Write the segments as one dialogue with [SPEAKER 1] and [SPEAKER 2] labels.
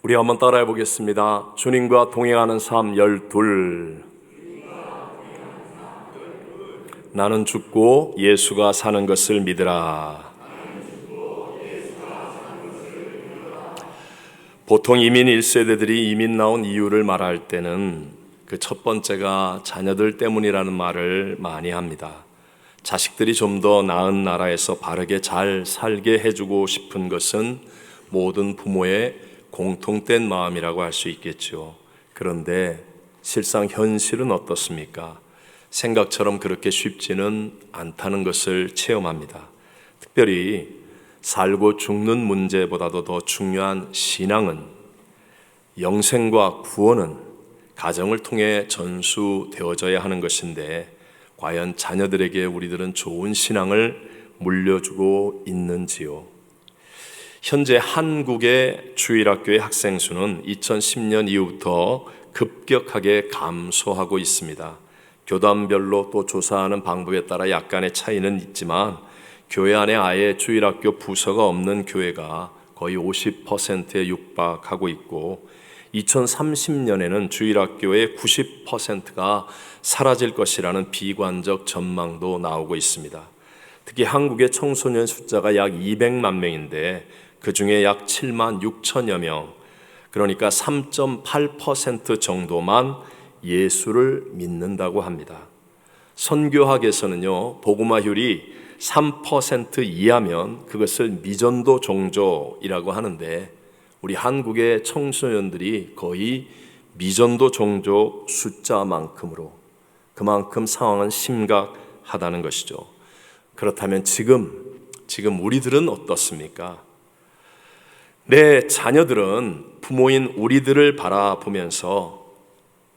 [SPEAKER 1] 우리 한번 따라해 보겠습니다. 주님과 동행하는 삶 12. 나는 죽고 예수가 사는 것을 믿으라. 보통 이민 1세대들이 이민 나온 이유를 말할 때는 그 첫 번째가 자녀들 때문이라는 말을 많이 합니다. 자식들이 좀 더 나은 나라에서 바르게 잘 살게 해주고 싶은 것은 모든 부모의 공통된 마음이라고 할 수 있겠죠. 그런데 실상 현실은 어떻습니까? 생각처럼 그렇게 쉽지는 않다는 것을 체험합니다. 특별히 살고 죽는 문제보다도 더 중요한 신앙은, 영생과 구원은 가정을 통해 전수되어져야 하는 것인데, 과연 자녀들에게 우리들은 좋은 신앙을 물려주고 있는지요? 현재 한국의 주일학교의 학생 수는 2010년 이후부터 급격하게 감소하고 있습니다. 교단별로 또 조사하는 방법에 따라 약간의 차이는 있지만, 교회 안에 아예 주일학교 부서가 없는 교회가 거의 50%에 육박하고 있고, 2030년에는 주일학교의 90%가 사라질 것이라는 비관적 전망도 나오고 있습니다. 특히 한국의 청소년 숫자가 약 200만 명인데 그 중에 약 7만 6천여 명, 그러니까 3.8% 정도만 예수를 믿는다고 합니다. 선교학에서는요, 복음화율이 3% 이하면 그것을 미전도 종족이라고 하는데, 우리 한국의 청소년들이 거의 미전도 종족 숫자만큼으로 그만큼 상황은 심각하다는 것이죠. 그렇다면 지금 우리들은 어떻습니까? 내 자녀들은 부모인 우리들을 바라보면서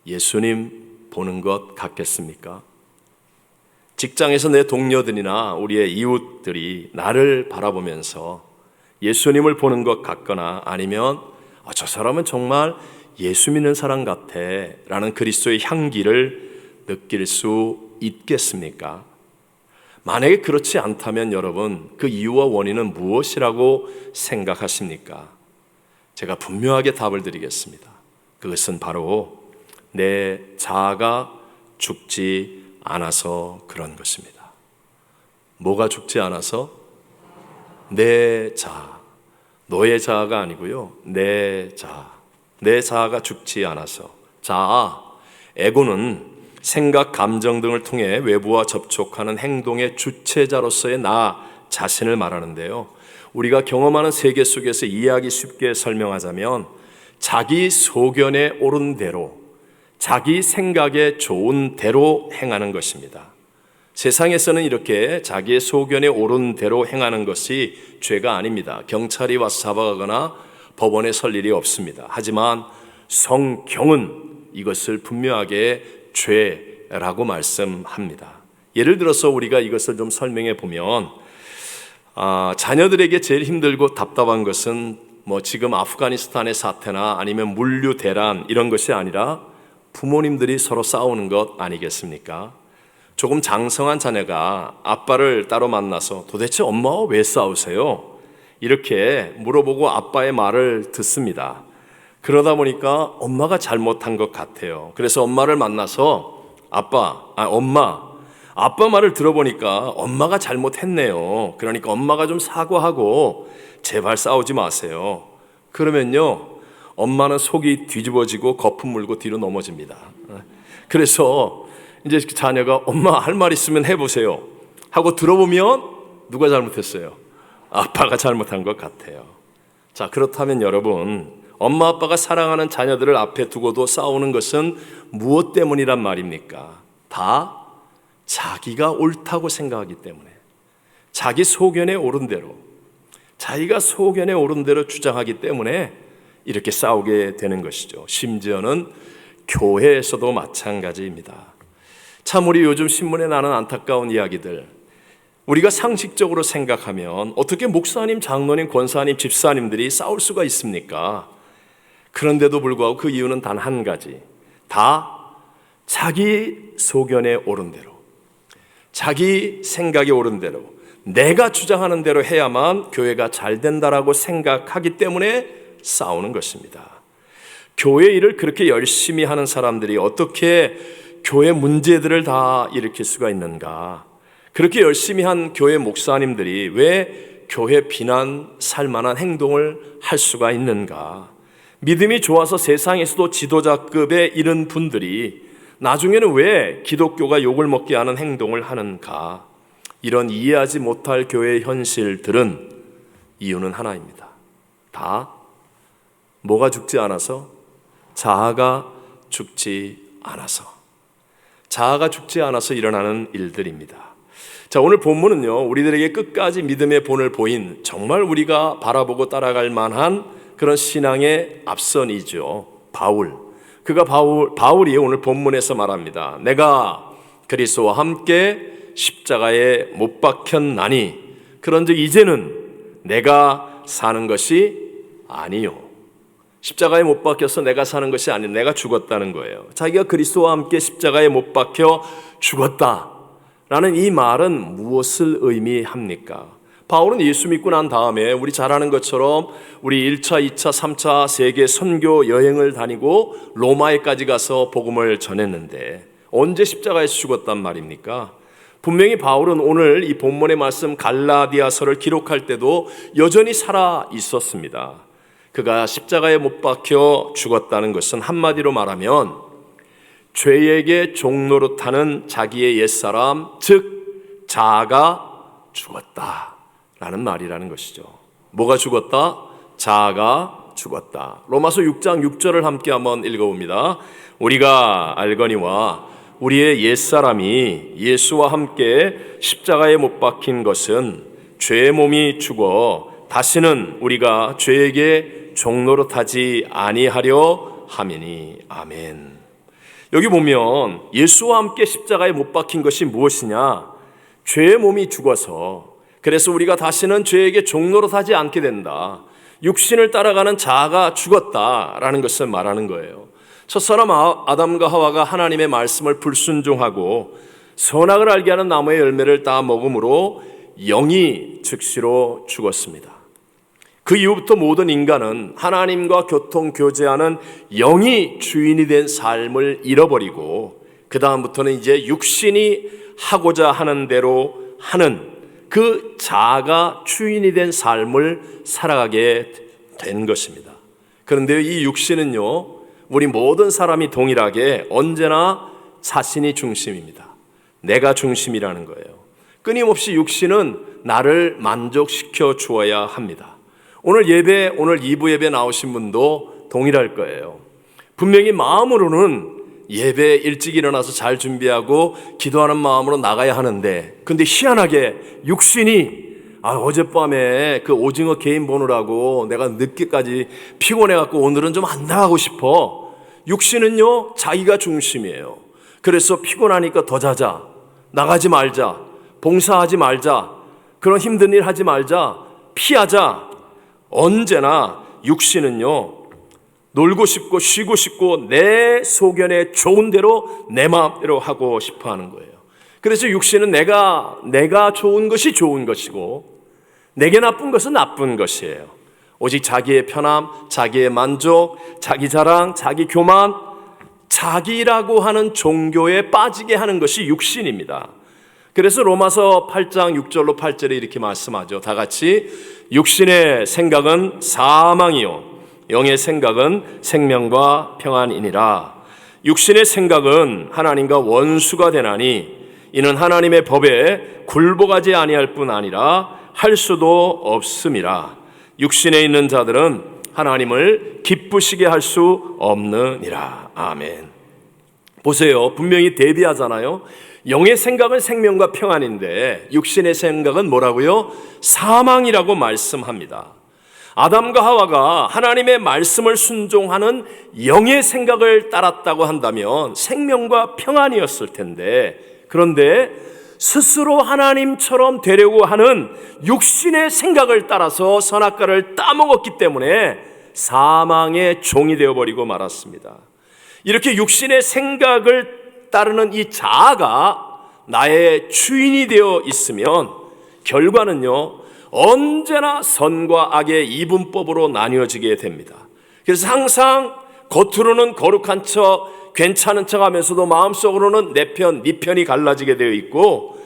[SPEAKER 1] 예수님 보는 것 같겠습니까? 직장에서 내 동료들이나 우리의 이웃들이 나를 바라보면서 예수님을 보는 것 같거나, 아니면 저 사람은 정말 예수 믿는 사람 같아 라는 그리스도의 향기를 느낄 수 있겠습니까? 만약에 그렇지 않다면 여러분, 그 이유와 원인은 무엇이라고 생각하십니까? 제가 분명하게 답을 드리겠습니다. 그것은 바로 내 자아가 죽지 않아서 그런 것입니다. 뭐가 죽지 않아서? 내 자아, 너의 자아가 아니고요, 내 자아가 죽지 않아서. 자아, 에고는 생각, 감정 등을 통해 외부와 접촉하는 행동의 주체자로서의 나 자신을 말하는데요, 우리가 경험하는 세계 속에서 이해하기 쉽게 설명하자면 자기 소견에 옳은 대로, 자기 생각에 좋은 대로 행하는 것입니다. 세상에서는 이렇게 자기의 소견에 옳은 대로 행하는 것이 죄가 아닙니다. 경찰이 와서 잡아가거나 법원에 설 일이 없습니다. 하지만 성경은 이것을 분명하게 죄라고 말씀합니다. 예를 들어서 우리가 이것을 좀 설명해 보면, 자녀들에게 제일 힘들고 답답한 것은 지금 아프가니스탄의 사태나 아니면 물류 대란 이런 것이 아니라 부모님들이 서로 싸우는 것 아니겠습니까? 조금 장성한 자녀가 아빠를 따로 만나서 도대체 엄마와 왜 싸우세요? 이렇게 물어보고 아빠의 말을 듣습니다. 그러다 보니까 엄마가 잘못한 것 같아요. 그래서 엄마를 만나서 아빠 말을 들어보니까 엄마가 잘못했네요. 그러니까 엄마가 좀 사과하고 제발 싸우지 마세요. 그러면요, 엄마는 속이 뒤집어지고 거품 물고 뒤로 넘어집니다. 그래서 이제 자녀가 엄마 할 말 있으면 해보세요 하고 들어보면 누가 잘못했어요? 아빠가 잘못한 것 같아요. 자, 그렇다면 여러분, 엄마 아빠가 사랑하는 자녀들을 앞에 두고도 싸우는 것은 무엇 때문이란 말입니까? 다 자기가 옳다고 생각하기 때문에, 자기 소견에 옳은 대로, 자기가 소견에 옳은 대로 주장하기 때문에 이렇게 싸우게 되는 것이죠. 심지어는 교회에서도 마찬가지입니다. 참 우리 요즘 신문에 나는 안타까운 이야기들, 우리가 상식적으로 생각하면 어떻게 목사님, 장로님, 권사님, 집사님들이 싸울 수가 있습니까? 그런데도 불구하고 그 이유는 단 한 가지, 다 자기 소견에 옳은 대로, 자기 생각에 옳은 대로, 내가 주장하는 대로 해야만 교회가 잘 된다라고 생각하기 때문에 싸우는 것입니다. 교회 일을 그렇게 열심히 하는 사람들이 어떻게 교회 문제들을 다 일으킬 수가 있는가? 그렇게 열심히 한 교회 목사님들이 왜 교회 비난 살만한 행동을 할 수가 있는가? 믿음이 좋아서 세상에서도 지도자급에 이른 분들이 나중에는 왜 기독교가 욕을 먹게 하는 행동을 하는가? 이런 이해하지 못할 교회의 현실들은 이유는 하나입니다. 다 뭐가 죽지 않아서? 자아가 죽지 않아서. 자아가 죽지 않아서 일어나는 일들입니다. 자, 오늘 본문은요, 우리들에게 끝까지 믿음의 본을 보인 정말 우리가 바라보고 따라갈 만한 그런 신앙의 앞선이죠. 바울. 그가 바울이 오늘 본문에서 말합니다. 내가 그리스도와 함께 십자가에 못 박혔나니 그런즉 이제는 내가 사는 것이 아니요. 십자가에 못 박혀서 내가 사는 것이 아니요. 내가 죽었다는 거예요. 자기가 그리스도와 함께 십자가에 못 박혀 죽었다라는 이 말은 무엇을 의미합니까? 바울은 예수 믿고 난 다음에 우리 잘 아는 것처럼 우리 1차, 2차, 3차 세계 선교 여행을 다니고 로마에까지 가서 복음을 전했는데 언제 십자가에서 죽었단 말입니까? 분명히 바울은 오늘 이 본문의 말씀 갈라디아서를 기록할 때도 여전히 살아 있었습니다. 그가 십자가에 못 박혀 죽었다는 것은 한마디로 말하면 죄에게 종노릇하는 자기의 옛사람, 즉 자아가 죽었다라는 말이라는 것이죠. 뭐가 죽었다? 자아가 죽었다. 로마서 6장 6절을 함께 한번 읽어봅니다. 우리가 알거니와 우리의 옛사람이 예수와 함께 십자가에 못 박힌 것은 죄의 몸이 죽어 다시는 우리가 죄에게 종노릇하지 아니하려 함이니. 아멘. 여기 보면 예수와 함께 십자가에 못 박힌 것이 무엇이냐? 죄의 몸이 죽어서 그래서 우리가 다시는 죄에게 종노릇하지 않게 된다. 육신을 따라가는 자아가 죽었다라는 것을 말하는 거예요. 첫사람 아담과 하와가 하나님의 말씀을 불순종하고 선악을 알게 하는 나무의 열매를 따 먹음으로 영이 즉시로 죽었습니다. 그 이후부터 모든 인간은 하나님과 교통교제하는 영이 주인이 된 삶을 잃어버리고 그 다음부터는 이제 육신이 하고자 하는 대로 하는 그 자아가 주인이 된 삶을 살아가게 된 것입니다. 그런데 이 육신은요, 우리 모든 사람이 동일하게 언제나 자신이 중심입니다. 내가 중심이라는 거예요. 끊임없이 육신은 나를 만족시켜 주어야 합니다. 오늘 2부 예배 나오신 분도 동일할 거예요. 분명히 마음으로는 예배 일찍 일어나서 잘 준비하고 기도하는 마음으로 나가야 하는데, 근데 희한하게 육신이 어젯밤에 그 오징어 게임 보느라고 내가 늦게까지 피곤해갖고 오늘은 좀 안 나가고 싶어. 육신은요, 자기가 중심이에요. 그래서 피곤하니까 더 자자, 나가지 말자, 봉사하지 말자, 그런 힘든 일 하지 말자, 피하자. 언제나 육신은요, 놀고 싶고 쉬고 싶고 내 소견에 좋은 대로 내 마음대로 하고 싶어 하는 거예요. 그래서 육신은 내가 좋은 것이 좋은 것이고 내게 나쁜 것은 나쁜 것이에요. 오직 자기의 편함, 자기의 만족, 자기 자랑, 자기 교만, 자기라고 하는 종교에 빠지게 하는 것이 육신입니다. 그래서 로마서 8장 6절로 8절에 이렇게 말씀하죠. 다 같이 육신의 생각은 사망이요 영의 생각은 생명과 평안이니라. 육신의 생각은 하나님과 원수가 되나니 이는 하나님의 법에 굴복하지 아니할 뿐 아니라 할 수도 없음이라. 육신에 있는 자들은 하나님을 기쁘시게 할 수 없느니라. 아멘. 보세요. 분명히 대비하잖아요. 영의 생각은 생명과 평안인데 육신의 생각은 뭐라고요? 사망이라고 말씀합니다. 아담과 하와가 하나님의 말씀을 순종하는 영의 생각을 따랐다고 한다면 생명과 평안이었을 텐데, 그런데 스스로 하나님처럼 되려고 하는 육신의 생각을 따라서 선악과를 따먹었기 때문에 사망의 종이 되어버리고 말았습니다. 이렇게 육신의 생각을 따르는 이 자아가 나의 주인이 되어 있으면 결과는요, 언제나 선과 악의 이분법으로 나뉘어지게 됩니다. 그래서 항상 겉으로는 거룩한 척, 괜찮은 척 하면서도 마음속으로는 내 편, 네 편이 갈라지게 되어 있고,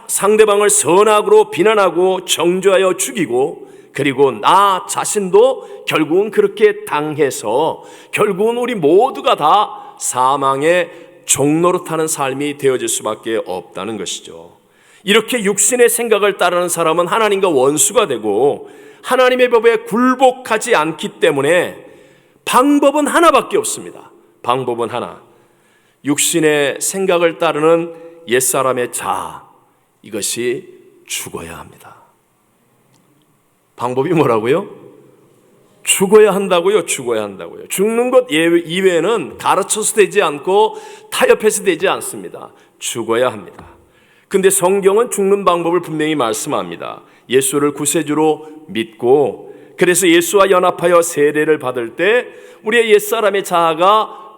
[SPEAKER 1] 상대방을 선악으로 비난하고 정죄하여 죽이고, 그리고 나 자신도 결국은 그렇게 당해서 결국은 우리 모두가 다 사망의 종노릇하는 삶이 되어질 수밖에 없다는 것이죠. 이렇게 육신의 생각을 따르는 사람은 하나님과 원수가 되고 하나님의 법에 굴복하지 않기 때문에 방법은 하나밖에 없습니다. 방법은 하나. 육신의 생각을 따르는 옛사람의 자아, 이것이 죽어야 합니다. 방법이 뭐라고요? 죽어야 한다고요. 죽어야 한다고요. 죽는 것 이외에는 가르쳐서 되지 않고 타협해서 되지 않습니다. 죽어야 합니다. 근데 성경은 죽는 방법을 분명히 말씀합니다. 예수를 구세주로 믿고, 그래서 예수와 연합하여 세례를 받을 때 우리의 옛사람의 자아가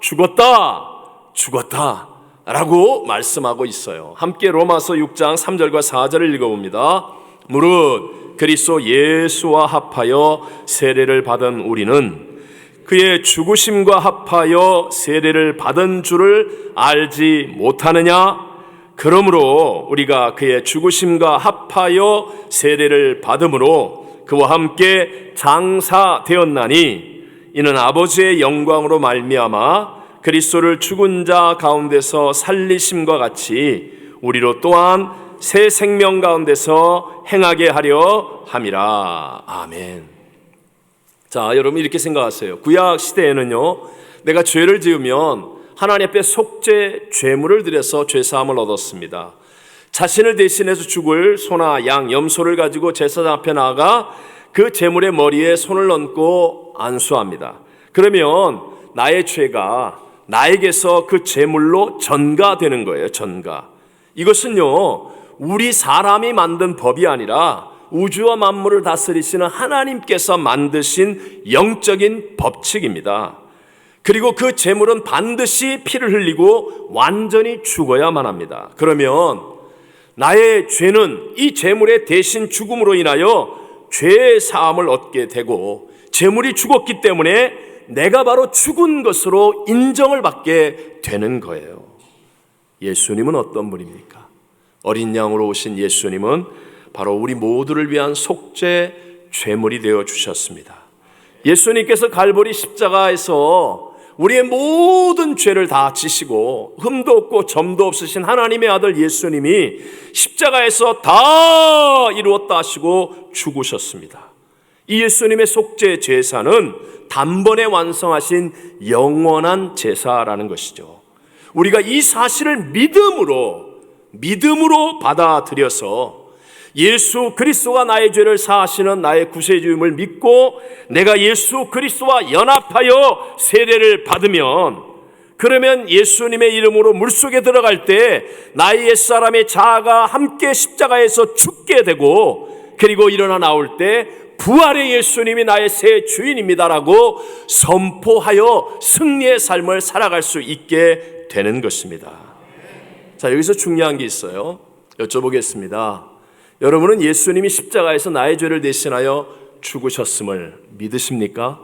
[SPEAKER 1] 죽었다 라고 말씀하고 있어요. 함께 로마서 6장 3절과 4절을 읽어봅니다. 무릇 그리스도 예수와 합하여 세례를 받은 우리는 그의 죽으심과 합하여 세례를 받은 줄을 알지 못하느냐? 그러므로 우리가 그의 죽으심과 합하여 세례를 받음으로 그와 함께 장사되었나니, 이는 아버지의 영광으로 말미암아 그리스도를 죽은 자 가운데서 살리심과 같이 우리로 또한 새 생명 가운데서 행하게 하려 함이라. 아멘. 자, 여러분 이렇게 생각하세요. 구약 시대에는요, 내가 죄를 지으면 하나님 앞에 속죄 죄물을 드려서 죄사함을 얻었습니다. 자신을 대신해서 죽을 소나 양, 염소를 가지고 제사장 앞에 나아가 그 제물의 머리에 손을 얹고 안수합니다. 그러면 나의 죄가 나에게서 그 제물로 전가되는 거예요. 전가. 이것은요, 우리 사람이 만든 법이 아니라 우주와 만물을 다스리시는 하나님께서 만드신 영적인 법칙입니다. 그리고 그 제물은 반드시 피를 흘리고 완전히 죽어야만 합니다. 그러면 나의 죄는 이 제물의 대신 죽음으로 인하여 죄의 사함을 얻게 되고, 제물이 죽었기 때문에 내가 바로 죽은 것으로 인정을 받게 되는 거예요. 예수님은 어떤 분입니까? 어린 양으로 오신 예수님은 바로 우리 모두를 위한 속죄 제물이 되어 주셨습니다. 예수님께서 갈보리 십자가에서 우리의 모든 죄를 다 지시고 흠도 없고 점도 없으신 하나님의 아들 예수님이 십자가에서 다 이루었다 하시고 죽으셨습니다. 이 예수님의 속죄 제사는 단번에 완성하신 영원한 제사라는 것이죠. 우리가 이 사실을 믿음으로 받아들여서 예수 그리스도가 나의 죄를 사하시는 나의 구세주임을 믿고 내가 예수 그리스도와 연합하여 세례를 받으면, 그러면 예수님의 이름으로 물속에 들어갈 때 나의 옛사람의 자아가 함께 십자가에서 죽게 되고, 그리고 일어나 나올 때 부활의 예수님이 나의 새 주인입니다라고 선포하여 승리의 삶을 살아갈 수 있게 되는 것입니다. 자, 여기서 중요한 게 있어요. 여쭤보겠습니다. 여러분은 예수님이 십자가에서 나의 죄를 대신하여 죽으셨음을 믿으십니까?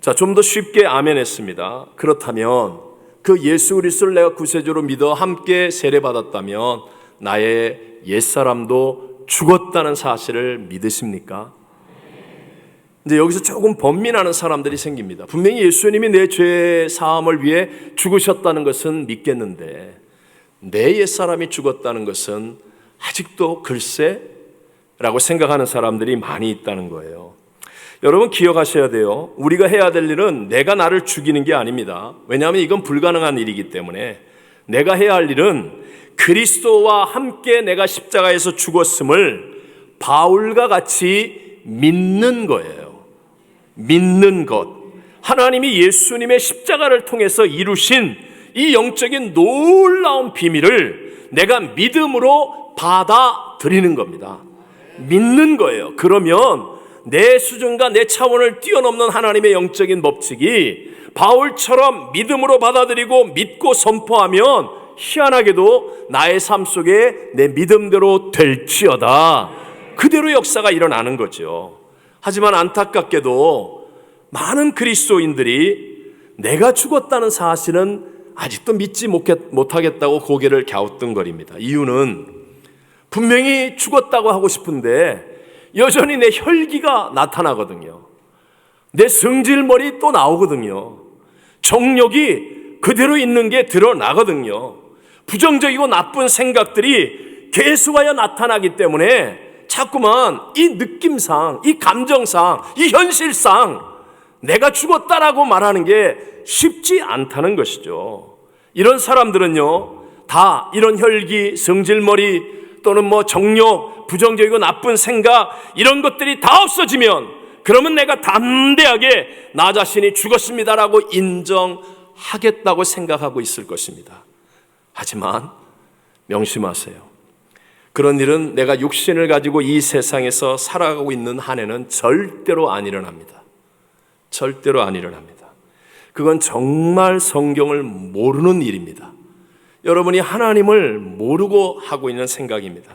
[SPEAKER 1] 자, 좀 더 쉽게 아멘 했습니다. 그렇다면 그 예수 그리스도를 내가 구세주로 믿어 함께 세례받았다면 나의 옛사람도 죽었다는 사실을 믿으십니까? 이제 여기서 조금 번민하는 사람들이 생깁니다. 분명히 예수님이 내 죄 사함을 위해 죽으셨다는 것은 믿겠는데 내 옛사람이 죽었다는 것은 아직도 글쎄? 라고 생각하는 사람들이 많이 있다는 거예요. 여러분 기억하셔야 돼요. 우리가 해야 될 일은 내가 나를 죽이는 게 아닙니다. 왜냐하면 이건 불가능한 일이기 때문에 내가 해야 할 일은 그리스도와 함께 내가 십자가에서 죽었음을 바울과 같이 믿는 거예요. 믿는 것. 하나님이 예수님의 십자가를 통해서 이루신 이 영적인 놀라운 비밀을 내가 믿음으로 받아들이는 겁니다. 믿는 거예요. 그러면 내 수준과 내 차원을 뛰어넘는 하나님의 영적인 법칙이 바울처럼 믿음으로 받아들이고 믿고 선포하면 희한하게도 나의 삶 속에 내 믿음대로 될지어다 그대로 역사가 일어나는 거죠. 하지만 안타깝게도 많은 그리스도인들이 내가 죽었다는 사실은 아직도 믿지 못하겠다고 고개를 갸우뚱거립니다. 이유는 분명히 죽었다고 하고 싶은데 여전히 내 혈기가 나타나거든요. 내 성질머리 또 나오거든요. 정욕이 그대로 있는 게 드러나거든요. 부정적이고 나쁜 생각들이 계속하여 나타나기 때문에 자꾸만 이 느낌상, 이 감정상, 이 현실상 내가 죽었다라고 말하는 게 쉽지 않다는 것이죠. 이런 사람들은요, 다 이런 혈기, 성질머리 또는 정욕, 부정적이고 나쁜 생각 이런 것들이 다 없어지면 그러면 내가 담대하게 나 자신이 죽었습니다라고 인정하겠다고 생각하고 있을 것입니다. 하지만 명심하세요. 그런 일은 내가 육신을 가지고 이 세상에서 살아가고 있는 한에는 절대로 안 일어납니다. 절대로 안 일어납니다. 그건 정말 성경을 모르는 일입니다. 여러분이 하나님을 모르고 하고 있는 생각입니다.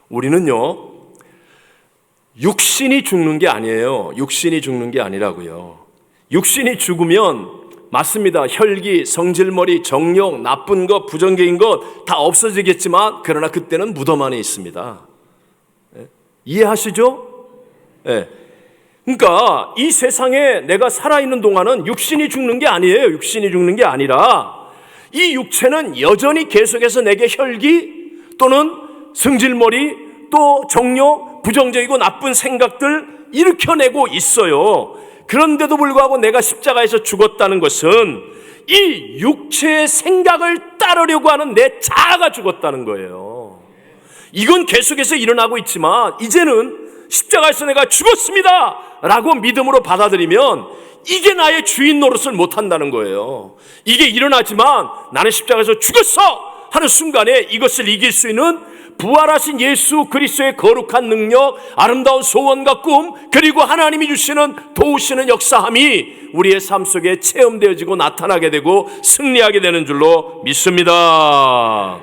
[SPEAKER 1] 우리는요, 육신이 죽는 게 아니에요. 육신이 죽는 게 아니라고요. 육신이 죽으면 맞습니다. 혈기, 성질머리, 정욕, 나쁜 것, 부정적인 것 다 없어지겠지만 그러나 그때는 무덤 안에 있습니다. 이해하시죠? 네. 그러니까 이 세상에 내가 살아있는 동안은 육신이 죽는 게 아니에요. 육신이 죽는 게 아니라 이 육체는 여전히 계속해서 내게 혈기 또는 성질머리 또 정욕, 부정적이고 나쁜 생각들 일으켜내고 있어요. 그런데도 불구하고 내가 십자가에서 죽었다는 것은 이 육체의 생각을 따르려고 하는 내 자아가 죽었다는 거예요. 이건 계속해서 일어나고 있지만 이제는 십자가에서 내가 죽었습니다 라고 믿음으로 받아들이면 이게 나의 주인 노릇을 못한다는 거예요. 이게 일어나지만 나는 십자가에서 죽었어 하는 순간에 이것을 이길 수 있는 부활하신 예수 그리스도의 거룩한 능력, 아름다운 소원과 꿈, 그리고 하나님이 주시는 도우시는 역사함이 우리의 삶 속에 체험되어지고 나타나게 되고 승리하게 되는 줄로 믿습니다.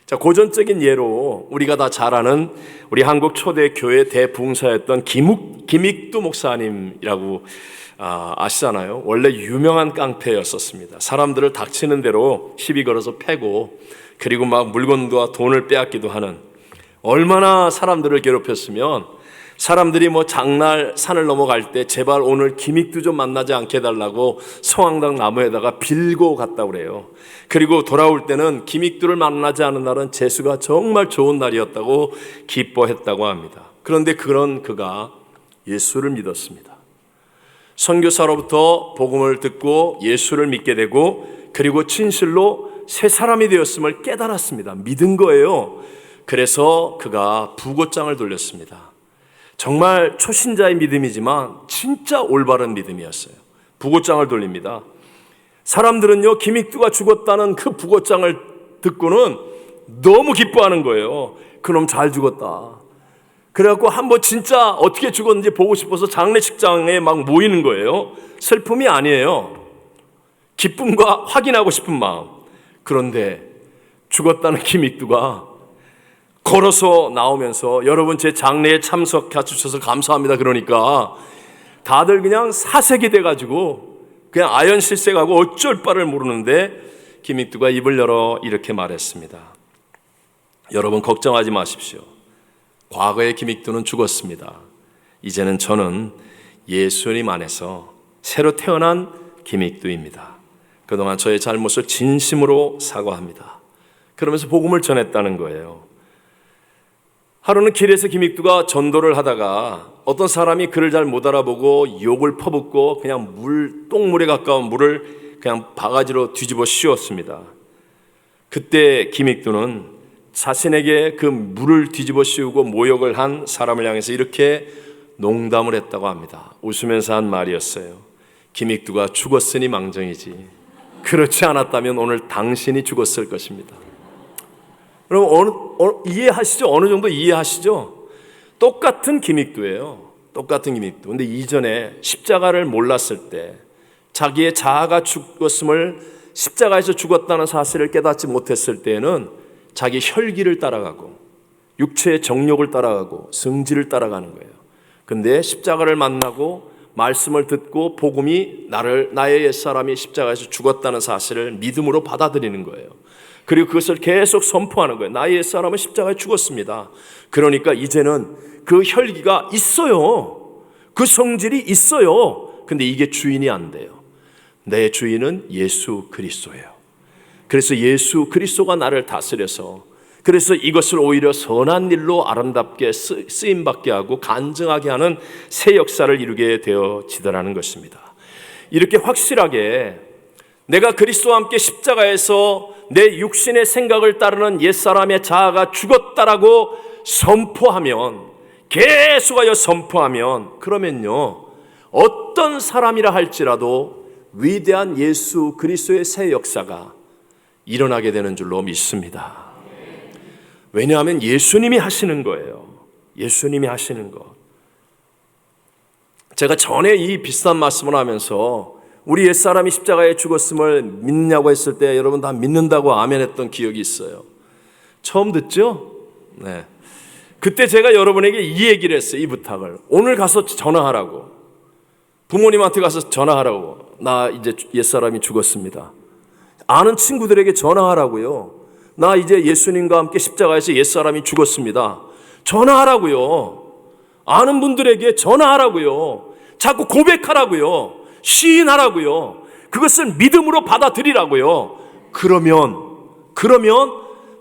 [SPEAKER 1] 자, 고전적인 예로 우리가 다 잘 아는 우리 한국 초대 교회 대부흥사였던 김익두 목사님이라고 아시잖아요. 원래 유명한 깡패였었습니다. 사람들을 닥치는 대로 시비 걸어서 패고 그리고 막 물건과 돈을 빼앗기도 하는, 얼마나 사람들을 괴롭혔으면 사람들이 장날 산을 넘어갈 때 제발 오늘 김익두 좀 만나지 않게 해달라고 성황당 나무에다가 빌고 갔다고 그래요. 그리고 돌아올 때는 김익두를 만나지 않은 날은 재수가 정말 좋은 날이었다고 기뻐했다고 합니다. 그런데 그가 예수를 믿었습니다. 선교사로부터 복음을 듣고 예수를 믿게 되고 그리고 진실로 새 사람이 되었음을 깨달았습니다. 믿은 거예요. 그래서 그가 부고장을 돌렸습니다. 정말 초신자의 믿음이지만 진짜 올바른 믿음이었어요. 부고장을 돌립니다. 사람들은요, 김익두가 죽었다는 그 부고장을 듣고는 너무 기뻐하는 거예요. 그놈 잘 죽었다. 그래갖고 한번 진짜 어떻게 죽었는지 보고 싶어서 장례식장에 막 모이는 거예요. 슬픔이 아니에요. 기쁨과 확인하고 싶은 마음. 그런데 죽었다는 김익두가 걸어서 나오면서 여러분 제 장례에 참석해 주셔서 감사합니다 그러니까 다들 그냥 사색이 돼가지고 그냥 아연실색하고 어쩔 바를 모르는데 김익두가 입을 열어 이렇게 말했습니다. 여러분 걱정하지 마십시오. 과거의 김익두는 죽었습니다. 이제는 저는 예수님 안에서 새로 태어난 김익두입니다. 그동안 저의 잘못을 진심으로 사과합니다. 그러면서 복음을 전했다는 거예요. 하루는 길에서 김익두가 전도를 하다가 어떤 사람이 그를 잘 못 알아보고 욕을 퍼붓고 그냥 똥물에 가까운 물을 그냥 바가지로 뒤집어 씌웠습니다. 그때 김익두는 자신에게 그 물을 뒤집어 씌우고 모욕을 한 사람을 향해서 이렇게 농담을 했다고 합니다. 웃으면서 한 말이었어요. 김익두가 죽었으니 망정이지. 그렇지 않았다면 오늘 당신이 죽었을 것입니다. 여러분 이해하시죠? 어느 정도 이해하시죠? 똑같은 김익두예요. 똑같은 김익두. 근데 이전에 십자가를 몰랐을 때 자기의 자아가 죽었음을 십자가에서 죽었다는 사실을 깨닫지 못했을 때에는 자기 혈기를 따라가고 육체의 정욕을 따라가고 성질을 따라가는 거예요. 근데 십자가를 만나고 말씀을 듣고 복음이 나의 옛사람이 십자가에서 죽었다는 사실을 믿음으로 받아들이는 거예요. 그리고 그것을 계속 선포하는 거예요. 나의 옛사람은 십자가에 죽었습니다. 그러니까 이제는 그 혈기가 있어요. 그 성질이 있어요. 근데 이게 주인이 안 돼요. 내 주인은 예수 그리스도예요. 그래서 예수 그리스도가 나를 다스려서, 그래서 이것을 오히려 선한 일로 아름답게 쓰임받게 하고 간증하게 하는 새 역사를 이루게 되어지더라는 것입니다. 이렇게 확실하게 내가 그리스도와 함께 십자가에서 내 육신의 생각을 따르는 옛사람의 자아가 죽었다라고 선포하면, 계속하여 선포하면, 그러면요 어떤 사람이라 할지라도 위대한 예수 그리스도의 새 역사가 일어나게 되는 줄로 믿습니다. 왜냐하면 예수님이 하시는 거예요. 예수님이 하시는 것. 제가 전에 이 비슷한 말씀을 하면서 우리 옛사람이 십자가에 죽었음을 믿느냐고 했을 때 여러분 다 믿는다고 아멘했던 기억이 있어요. 처음 듣죠? 네. 그때 제가 여러분에게 이 얘기를 했어요. 이 부탁을. 오늘 가서 전화하라고. 부모님한테 가서 전화하라고. 나 이제 옛사람이 죽었습니다. 아는 친구들에게 전화하라고요. 나 이제 예수님과 함께 십자가에서 옛사람이 죽었습니다. 전화하라고요. 아는 분들에게 전화하라고요. 자꾸 고백하라고요. 시인하라고요. 그것을 믿음으로 받아들이라고요. 그러면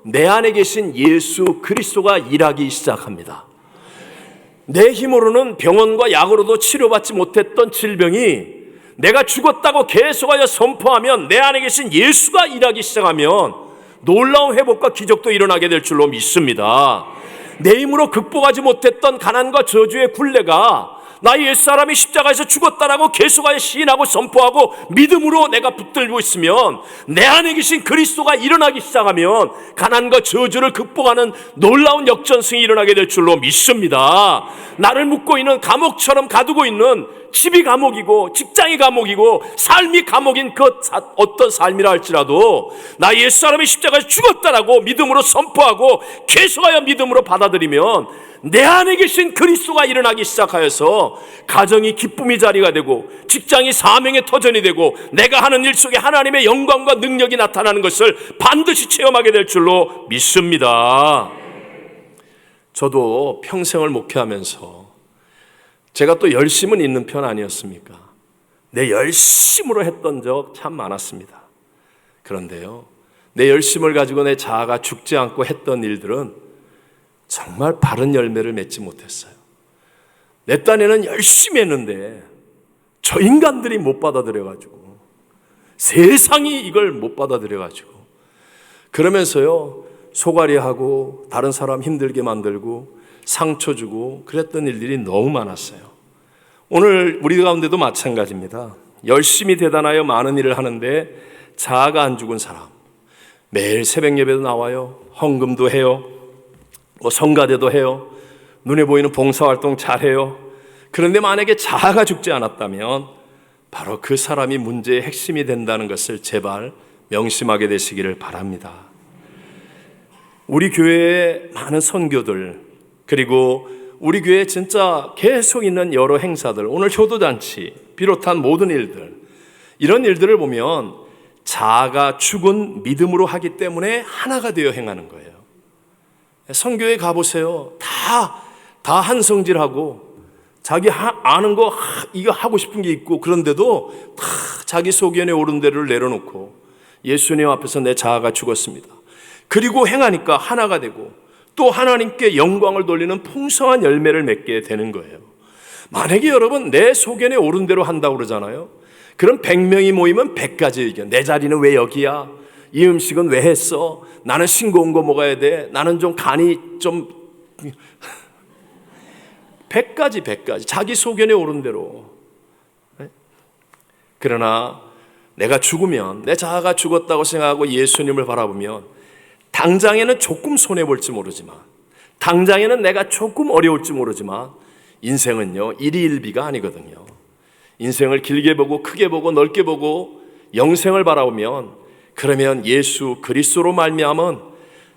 [SPEAKER 1] 내 안에 계신 예수 그리스도가 일하기 시작합니다. 내 힘으로는 병원과 약으로도 치료받지 못했던 질병이 내가 죽었다고 계속하여 선포하면, 내 안에 계신 예수가 일하기 시작하면 놀라운 회복과 기적도 일어나게 될 줄로 믿습니다. 내 힘으로 극복하지 못했던 가난과 저주의 굴레가 나의 옛사람이 십자가에서 죽었다라고 계속하여 시인하고 선포하고 믿음으로 내가 붙들고 있으면, 내 안에 계신 그리스도가 일어나기 시작하면 가난과 저주를 극복하는 놀라운 역전승이 일어나게 될 줄로 믿습니다. 나를 묶고 있는 감옥처럼 가두고 있는 집이 감옥이고 직장이 감옥이고 삶이 감옥인 그 어떤 삶이라 할지라도 나 옛사람이 십자가에서 죽었다라고 믿음으로 선포하고 계속하여 믿음으로 받아들이면 내 안에 계신 그리스도가 일어나기 시작하여서 가정이 기쁨의 자리가 되고 직장이 사명의 터전이 되고 내가 하는 일 속에 하나님의 영광과 능력이 나타나는 것을 반드시 체험하게 될 줄로 믿습니다. 저도 평생을 목회하면서 제가 또 열심은 있는 편 아니었습니까? 내 열심으로 했던 적 참 많았습니다. 그런데요, 내 열심을 가지고 내 자아가 죽지 않고 했던 일들은 정말 바른 열매를 맺지 못했어요. 내 딴에는 열심히 했는데 저 인간들이 못 받아들여가지고, 세상이 이걸 못 받아들여가지고, 그러면서요 소가리하고 다른 사람 힘들게 만들고 상처 주고 그랬던 일들이 너무 많았어요. 오늘 우리 가운데도 마찬가지입니다. 열심히 대단하여 많은 일을 하는데 자아가 안 죽은 사람, 매일 새벽 예배도 나와요, 헌금도 해요, 성가대도 해요, 눈에 보이는 봉사활동 잘해요. 그런데 만약에 자아가 죽지 않았다면 바로 그 사람이 문제의 핵심이 된다는 것을 제발 명심하게 되시기를 바랍니다. 우리 교회의 많은 선교들, 그리고 우리 교회에 진짜 계속 있는 여러 행사들, 오늘 효도잔치 비롯한 모든 일들, 이런 일들을 보면 자아가 죽은 믿음으로 하기 때문에 하나가 되어 행하는 거예요. 선교회 가보세요. 다 한성질하고 자기 아는 거 이거 하고 싶은 게 있고, 그런데도 다 자기 소견에 옳은 대로를 내려놓고 예수님 앞에서 내 자아가 죽었습니다. 그리고 행하니까 하나가 되고 또 하나님께 영광을 돌리는 풍성한 열매를 맺게 되는 거예요. 만약에 여러분 내 소견에 옳은 대로 한다고 그러잖아요. 그럼 100명이 모이면 100가지 의견. 내 자리는 왜 여기야? 이 음식은 왜 했어? 나는 싱거운 거 먹어야 돼. 나는 좀 간이 좀 100가지 자기 소견에 옳은 대로. 그러나 내가 죽으면, 내 자아가 죽었다고 생각하고 예수님을 바라보면 당장에는 조금 손해볼지 모르지만, 당장에는 내가 조금 어려울지 모르지만, 인생은요 일희일비가 아니거든요. 인생을 길게 보고 크게 보고 넓게 보고 영생을 바라보면, 그러면 예수 그리스도로 말미암은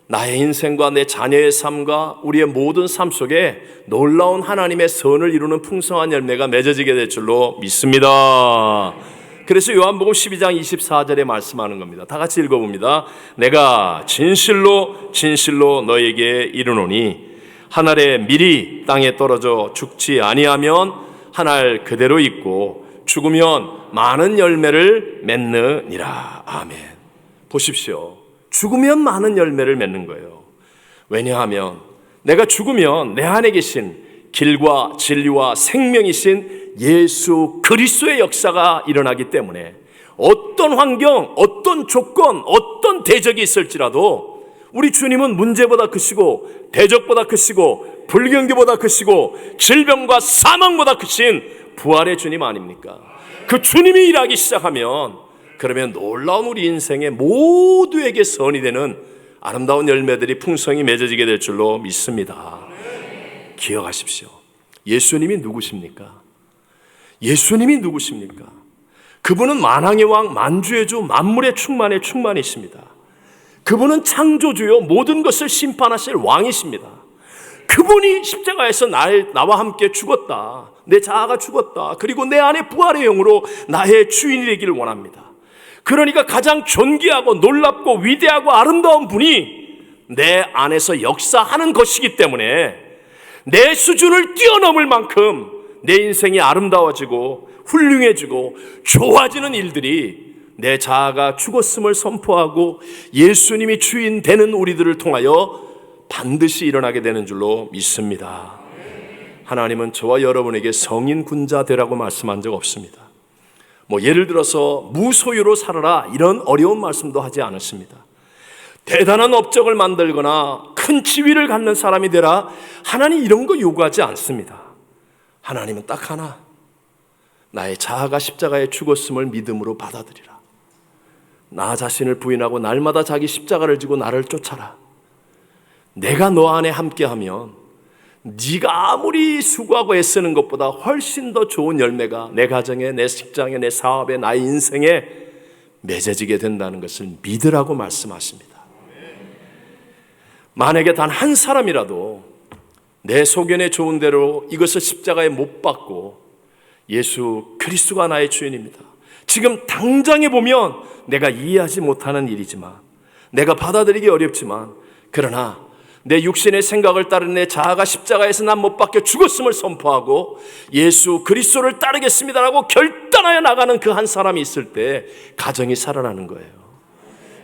[SPEAKER 1] 나의 인생과 내 자녀의 삶과 우리의 모든 삶 속에 놀라운 하나님의 선을 이루는 풍성한 열매가 맺어지게 될 줄로 믿습니다. 그래서 요한복음 12장 24절에 말씀하는 겁니다. 다 같이 읽어봅니다. 내가 진실로 진실로 너에게 이르노니 한 알의 밀이 땅에 떨어져 죽지 아니하면 한 알 그대로 있고 죽으면 많은 열매를 맺느니라. 아멘. 보십시오. 죽으면 많은 열매를 맺는 거예요. 왜냐하면 내가 죽으면 내 안에 계신 길과 진리와 생명이신 예수 그리스도의 역사가 일어나기 때문에 어떤 환경, 어떤 조건, 어떤 대적이 있을지라도 우리 주님은 문제보다 크시고 대적보다 크시고 불경기보다 크시고 질병과 사망보다 크신 부활의 주님 아닙니까? 그 주님이 일하기 시작하면 그러면 놀라운 우리 인생의 모두에게 선이 되는 아름다운 열매들이 풍성히 맺어지게 될 줄로 믿습니다. 기억하십시오. 예수님이 누구십니까? 예수님이 누구십니까? 그분은 만왕의 왕, 만주의 주, 만물의 충만이십니다. 그분은 창조주요 모든 것을 심판하실 왕이십니다. 그분이 십자가에서 나와 함께 죽었다. 내 자아가 죽었다. 그리고 내 안에 부활의 영으로 나의 주인이 되기를 원합니다. 그러니까 가장 존귀하고 놀랍고 위대하고 아름다운 분이 내 안에서 역사하는 것이기 때문에 내 수준을 뛰어넘을 만큼 내 인생이 아름다워지고 훌륭해지고 좋아지는 일들이 내 자아가 죽었음을 선포하고 예수님이 주인 되는 우리들을 통하여 반드시 일어나게 되는 줄로 믿습니다. 하나님은 저와 여러분에게 성인 군자 되라고 말씀한 적 없습니다. 예를 들어서 무소유로 살아라 이런 어려운 말씀도 하지 않으십니다. 대단한 업적을 만들거나 큰 지위를 갖는 사람이 되라 하나님 이런 거 요구하지 않습니다. 하나님은 딱 하나, 나의 자아가 십자가에 죽었음을 믿음으로 받아들이라. 나 자신을 부인하고 날마다 자기 십자가를 지고 나를 쫓아라. 내가 너 안에 함께하면 네가 아무리 수고하고 애쓰는 것보다 훨씬 더 좋은 열매가 내 가정에, 내 직장에, 내 사업에, 나의 인생에 맺어지게 된다는 것을 믿으라고 말씀하십니다. 만약에 단 한 사람이라도 내 소견에 좋은 대로 이것을 십자가에 못 박고 예수 그리스도가 나의 주인입니다. 지금 당장에 보면 내가 이해하지 못하는 일이지만, 내가 받아들이기 어렵지만, 그러나 내 육신의 생각을 따른 내 자아가 십자가에서 난 못 박혀 죽었음을 선포하고 예수 그리스도를 따르겠습니다라고 결단하여 나가는 그 한 사람이 있을 때 가정이 살아나는 거예요.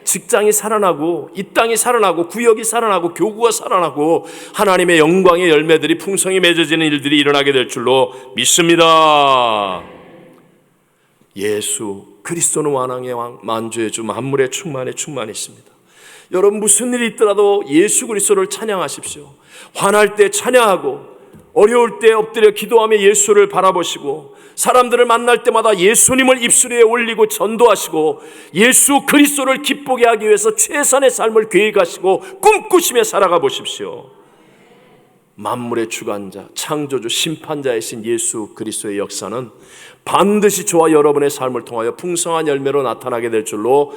[SPEAKER 1] 직장이 살아나고 이 땅이 살아나고 구역이 살아나고 교구가 살아나고 하나님의 영광의 열매들이 풍성히 맺어지는 일들이 일어나게 될 줄로 믿습니다. 예수 그리스도는 왕의 왕, 만주의 주, 만물의 충만이십니다. 여러분 무슨 일이 있더라도 예수 그리스도를 찬양하십시오. 화날 때 찬양하고 어려울 때 엎드려 기도하며 예수를 바라보시고 사람들을 만날 때마다 예수님을 입술 위에 올리고 전도하시고 예수 그리스도를 기쁘게 하기 위해서 최선의 삶을 계획하시고 꿈꾸시며 살아가 보십시오. 만물의 주관자, 창조주, 심판자이신 예수 그리스도의 역사는 반드시 저와 여러분의 삶을 통하여 풍성한 열매로 나타나게 될 줄로